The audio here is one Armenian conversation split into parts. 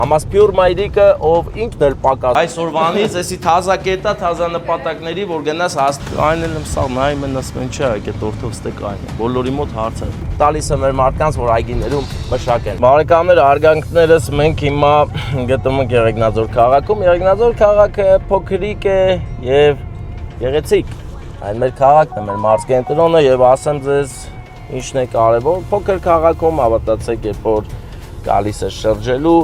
Համասփյուր մայրիկը, ով ինքն էլ պակաս։ Այսօրվանից էսի թազա կետա, թազա նպատակների, որ գնաս այն էլ եմ սա նայում են ասում են չէ, այդ օրթով ստեկ այն է։ Բոլորի մոտ հարց է։ Տալիս եմ մեր մարդկանց, որ այգիներում մշակեն։ Բարեկամներ, արգանքներս մենք հիմա գտնվում ենք Եղեգնաձոր քաղաքում։ Եղեգնաձոր քաղաքը փոքրիկ է եւ գեղեցիկ։ Այն մեր քաղաքն է, մեր մարզկենտրոնը եւ ասեմ ձեզ ինչն է կարեւոր։ Փոքր քաղաքում հավատացեք, երբ որ գալիս է շրջելու,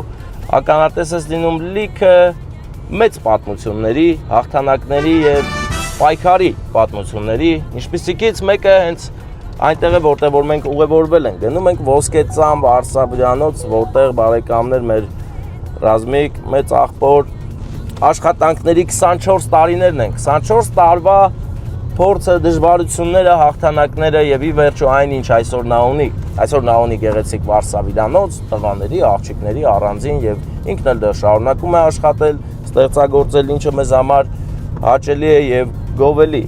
ականատես ես լինում լիքը մեծ պատմությունների, հաղթանակների եւ պայքարի պատմությունների, ինչպիսիքից մեկը հենց այնտեղ է, որտեղ որ մենք ուղևորվել ենք, գնում ենք Ոսկեծան Վարսավյանոց, որտեղ բարեկամներ մեր Ռազմիկ մեծ աղբոր աշխատանքների 24 տարիներն են, 24 տարվա փորձը, դժվարությունները, հաղթանակները եւ ի վերջո այն ինչ այսօր նա ունի գեղեցիկ Վարսավյանոց, տղաների, աղջիկների առանձին եւ ինքն էլ դա շարունակում է աշխատել, ստեղծագործել, ինչը մեզ համար հաճելի է եւ գովելի։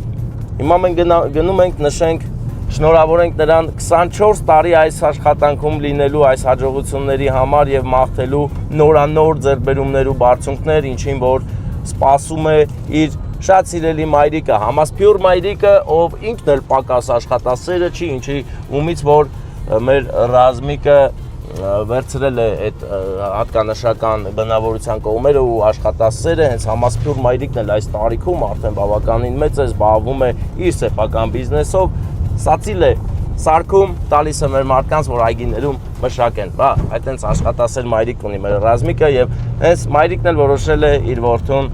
Հիմա մենք գնում ենք նշենք, շնորհավորենք նրան 24 տարի այս աշխատանքում լինելու, այս հաջողությունների համար եւ մաղթելու նորանոր ձեռքբերումներ ու բարձունքներ, ինչին որ սպասում է իր շատ սիրելի մայրիկը, Համասփյուր մայրիկը, ով ինքն էլ պակաս աշխատասերը չի, ինչի ումից որ մեր Ռազմիկը վերցրել է այդ հատկանշական բնավորության կողմերը ու աշխատասերը, հենց Համասփյուր մայրիկն էլ այս տարիքում արդեն բավականին մեծ է, զբաղվում է իր սեփական բիզնեսով, սացիլ է սարքում, տալիս է մեր մարդկանց, որ այգիներում մշակեն։ Բա, այդ հենց աշխատասեր մայրիկ ունի մեր Ռազմիկը եւ հենց մայրիկն էլ որոշել է իր որդուն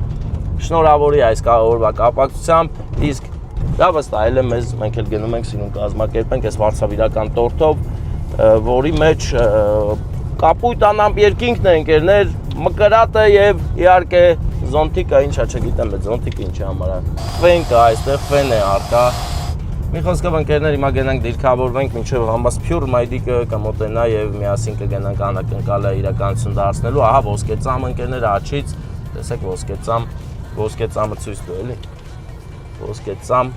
շնորհավորի այս օրվա կապակցությամբ, իսկ դա վստահել է մեզ, մենք էլ գնում ենք սիրուն կազմակերպենք այս վարսավիրական տորթով, որի մեջ կապույտ անամպ երկինքն է ընկերներ, մկրատը եւ իհարկե զոնտիկը, ինչա չգիտեմ, այդ զոնտիկը ինչի համար է։ Ֆեն կա, այստեղ ֆեն է արկա։ Մի խոսքով ընկերներ, հիմա գնանք դիրքավորվենք, մինչև Համասփյուր մայրիկը կմոտենա եւ միասին կգնանք անակնկալը իրականություն դարձնելու։ Ահա Ոսկեծամ ընկերներ աչից, տեսեք Ոսկեծամը ցույց տու էլի։ Ոսկեծամ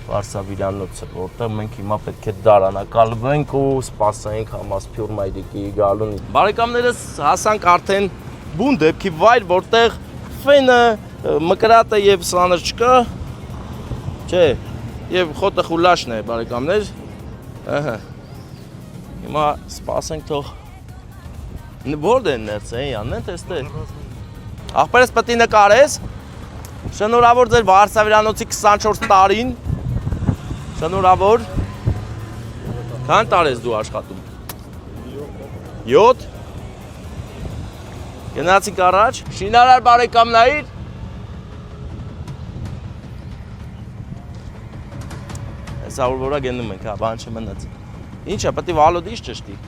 Վարսավյանոցը, որտեղ մենք հիմա պետք է դարանակալվենք ու սպասենք Համասփյուր մայրիկի գալուն։ Բարեկամներս հասանք արդեն բուն դեպքի վայր, որտեղ ֆենը, մկրատը եւ սանը չկա։ Չէ, եւ խոտը խուլաշն է, բարեկամներ։ Ահա։ Հիմա սպասենք թող որտե՞ն ներցեն, անեն տեստե։ Ախպերս պետք է նկարես, շնորհավոր ձեր Վարսավյանոցի 24 տարին, շնորհավոր, քան տարես դու աշխատում, 7, գնացիք առաջ, շինարար բարեկամնայիր, հեսա որորա գնում ենք, բան չմնաց, ինչ է, պետք է վալոդիշ ճշտի,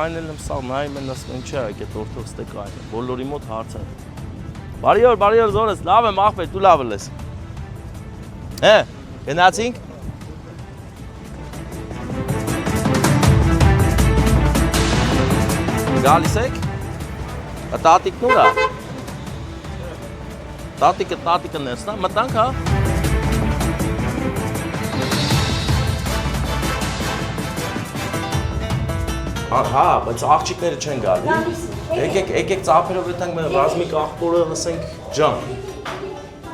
այն էլ եմ սա նայում են ասում են չէ, այդ օրթով ստեկ այն է, բոլորի մոտ հարց է։ Բարի օր զորս, լավ եմ աղբեր, դու լավ ես։ Հե, գնացինք։ Գալիս եք։ Տատիկն ուր է։ Տատիկը ներսնա, մտանք հա։ Հա, բայց աղջիկները չեն գալի։ Եկեք ծափերով եթանք մեր Ռազմիկ աղբորը լսենք ջան։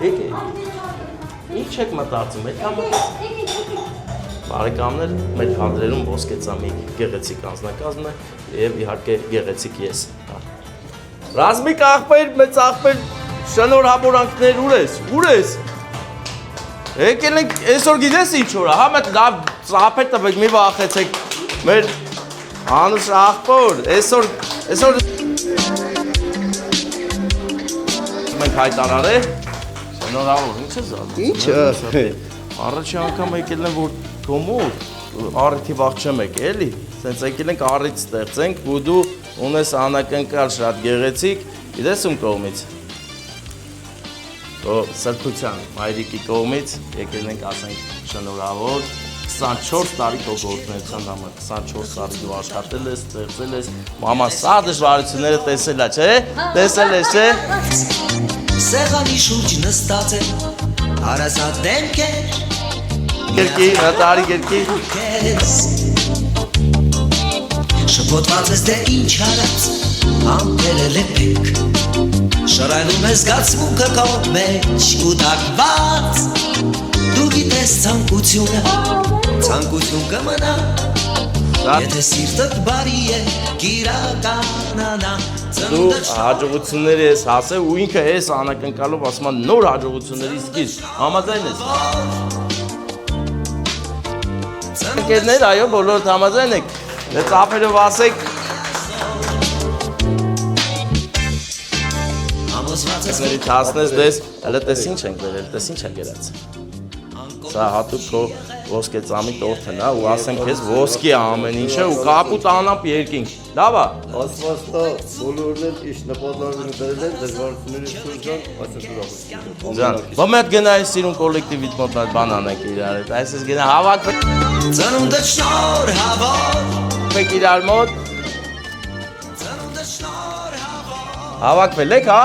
Եկեք։ Ինչ եք մտածում, այդքան մտածում։ Բարեկամներ, մեր քադրերում Ոսկեծամի գեղեցիկ անձնակազմն է եւ իհարկե գեղեցիկ ես։ Ռազմիկ աղբեր, մեծ աղբեր, շնորհավորանքներ ուր ես։ Եկել ենք այսօր գիտես ինչ օր է, հա մեկ լավ ծափեր տվեք, մի վախեցեք։ Մեր Անուշ աղբոր, այսօր մենք հայտարար է, շնորհավոր, ինչ ես ալու։ Ինչը։ Առաջի անգամ եկել են, որ գոմոտ, առիթի վաղ չեմ եկել, էլի, սենց եկել ենք առիթ ստեղծենք, ու դու ունես անակնկալ շատ գեղեցիկ, գիտես ում կողմից։ Սրբության մայրիկի կողմից եկել ենք ասենք շնորհավոր 24 տարի կողորտնության համար, 24 տարի դու աշխատել ես, ստեղծել ես, մաման սա դժվարությունները տեսել է, չէ՞, տեսել ես, չէ՞։ Սեղանի շուրջ նստած են, հարազատ դեմքեր, Գերկի, հատարի գերկի։ Շփոթված ես դե ինչ արած, ամպերը լեպեք շռայլում ես գացմունքը քո մեջ ու դակված դու գիտես ցանկություն կմնա եթե սիրտդ բարի է կիրականանա Դու հաջողությունների ես հասել ու ինքը ես անակնկալով ասում եմ նոր հաջողությունների սկիզբ համաձայն ես Ընկերներ այո բոլորդ համաձայն եք դե ծափերով ասեք Ների տասնես դες հələ տես ինչ ենք վերել տես ինչ է գերած Սա հատուկ քո ոսկե ծամի տորթն է ու ասենք քեզ ոսկի ամեն ինչը ու կապուտ անապ երկինք լավ է Ասվածտա բոլորն էլ իշ նպատակը դրել են դժվարությունների շրջան այսօր Ջան, բա մեծ գնայ սիրուն կոլեկտիվից մոտ այդ բան անենք իրար հետ այսպես գնա հավաքվեք ծնունդը շնոր հավոք իրար մոտ ծնունդը շնոր հավոք Հավաքվել եք հա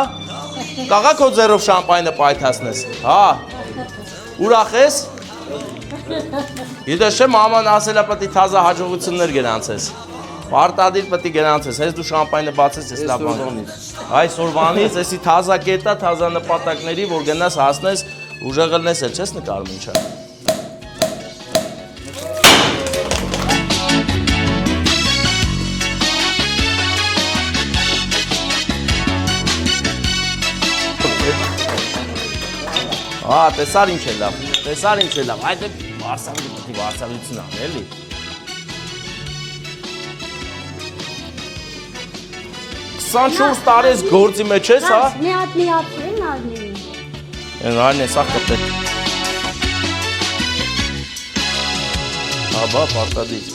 Կաղա քո ձեռով շամպայնը պայթացնես հա Ուրախ ես Գիտես չէ մաման ասելա պետք է թազա հաջողություններ գրանցես Պարտադիր պետք է գրանցես հես դու շամպայնը բացես ես լավ բան Այսօրվանից էսի թազա կետա թազա նպատակների որ գնաս հասնես ուժեղ լնես էլ չես նկարում ինչա Հա, տեսար ինչ է լավ, այդ է վարսավի պետք է վարսավություն ան, էլի 24 տարի ես գործի մեջ ես, հա? Մի հատ են արնին Այն է, սաղ կպտել Հա, բա, պարտադիր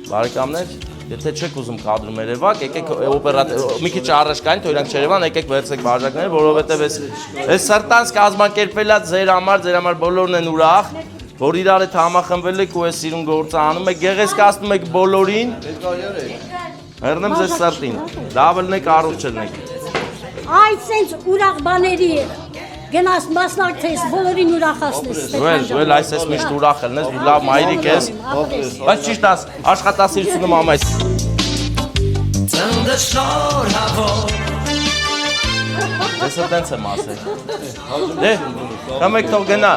Բարեկամներ, եթե չեք ուզում կադրում երևակ, եկեք մի քիչ առաջ կային, թող իրանք չերևան, եկեք վերցեք բաժակները, որովհետև այս սրտանց կազմակերպելա ձեր համար բոլորն են ուրախ, որ իրար հետ համախմբվել եք ու այս սիրուն գործը անում եք, գեղեցկացնում եք բոլորին, հեռնեմ ձեզ սրտին, լավ ելնեք, առողջ ելնեք։ Այդ սենց ուրախ բաների գնաս մասնակցես, բոլորին ուրախացնես Ու էլ այս ես միշտ ուրախ ելնես, ու լավ մայրիկ ես, բայց ճիշտ աս, աշխատասիրությունը մամ այս ծնունդը շնոր հավոք Դեսը տենց եմ ասել Դե, կամեք թող գնա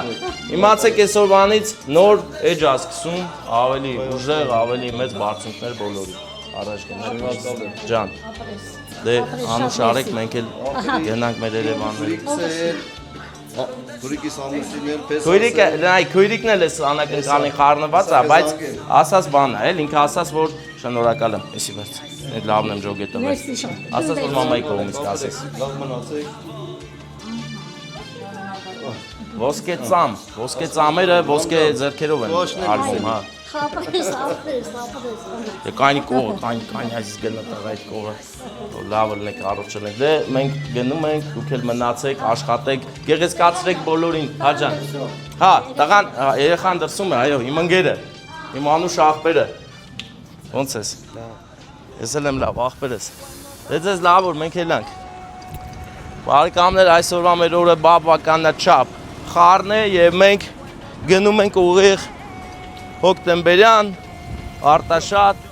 Իմացեք այսօրվանից նոր էջ ասկսում, ավելի ուժեղ, ավելի մեծ բարձունքներ բոլորի Առաջ գնանք Ջան, դե անուշ արեք, մենք էլ գնանք մեր երևանների Քույրիկիս ամուսինն էլ Քույրիկն էլ էս անակնկալին խառնված է, բայց ասած բան է, ինքը ասած, որ շնորհակալ եմ, էսի վերց, այդ լավն եմ ժոգետով ես, ասած, որ մամայի կողմից կասես։ լավ մնացեք Ոսկե ծամերը ոսկե ձեռքերով են արվում, հա։ Ապրես Դե կայնի կողը, կայնի այս գնա տղա այդ կողը, լավ ելնեք, առողջ ելնեք, դե մենք գնում ենք, դուք էլ մնացեք, աշխատեք, գեղեցկացրեք բոլորին, հա ջան, հա, տղան, երեխան դրսում է, այո, իմ ընկերը, իմ անուշ աղբերը, ոնց ես, ես էլ եմ լավ, աղբերս, դե ձեզ լավ որ մենք ելանք, բարեկամներ այսօրվա մեր օրը բավականաչափ խառն է և մենք գնում ենք ուղիղ հոկտեմբերյան, Արտաշատ,